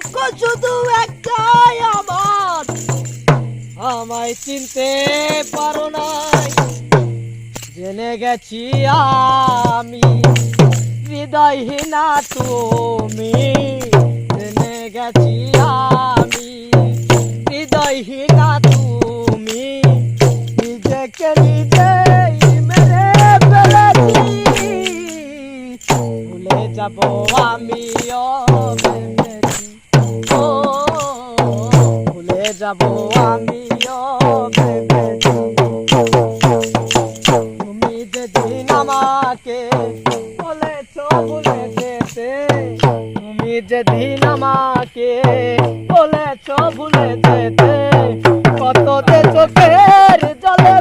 দুঃখ শুধু একটাই আমার, আমায় চিনতে পারো নাই। জেনে গেছি আমি হৃদয়হীনা তুমি, জেনে গেছি আমি হৃদয়হীনা তুমি। নিজেকে নিজেই মেরে ফেলেছি, ভুলে যাব আমিও ভেবেছি। ও ভুলে যাব আমিও ভেবেছি। তুমি যেদিন আমাকে বলেছ ভুলে যেতে, তুমি যেদিন আমাকে বলেছ ভুলে যেতে, কত যে চোখের জলে